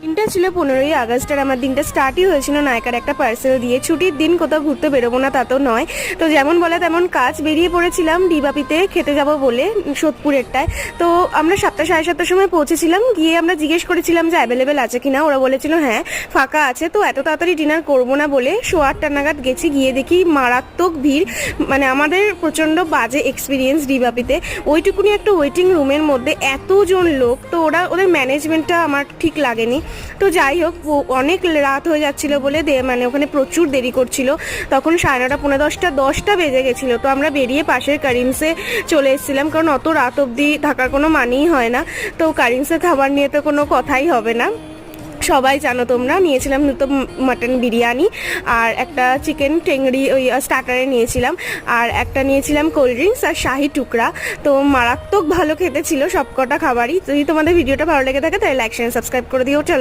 দিনটা ছিল 15ই আগস্ট আর আমার দিনটা স্টার্টই হয়েছিল নায়কার একটা পার্সেল দিয়ে। ছুটির দিন, কোথাও ঘুরতে বেরোবো না তা তো নয়। তো যেমন বলে তেমন কাজ, বেরিয়ে পড়েছিলাম ডিবাপিতে খেতে যাব বলে, সোদপুরেরটায়। তো আমরা 7টা সাড়ে 7টার সময় পৌঁছেছিলাম। গিয়ে আমরা জিজ্ঞেস করেছিলাম যে অ্যাভেলেবেল আছে কিনা। ওরা বলেছিল হ্যাঁ ফাঁকা আছে। তো এত তাড়াতাড়ি ডিনার করবো না বলে 8:15 নাগাদ গেছি। গিয়ে দেখি মারাত্মক ভিড়, মানে আমাদের প্রচণ্ড বাজে এক্সপিরিয়েন্স ডিবাপিতে। ওইটুকুনি একটা ওয়েটিং রুমের মধ্যে এতজন লোক, তো ওদের ম্যানেজমেন্টটা আমার ঠিক লাগেনি। তো যাই হোক, অনেক রাত হয়ে যাচ্ছিলো বলে মানে ওখানে প্রচুর দেরি করছিল। তখন 9:30 পৌনে 10টা বেজে গেছিলো। তো আমরা বেরিয়ে পাশের কারিমসে চলে এসেছিলাম, কারণ অত রাত অবধি থাকার কোনো মানেই হয় না। তো কারিমসের খাবার নিয়ে তো কোনো কথাই হবে না, সবাই জানো তোমরা। নিয়েছিলাম তো মাটন বিরিয়ানি, আর একটা চিকেন টেংরি ওই স্টার্টারে নিয়েছিলাম, আর একটা নিয়েছিলাম কোল্ড ড্রিঙ্কস আর শাহি টুকরা। তো মারাত্মক ভালো খেতে ছিল সবকটা খাবারই। যদি তোমাদের ভিডিওটা ভালো লেগে থাকে তাহলে লাইক শেয়ার সাবস্ক্রাইব করে দিও। চলো।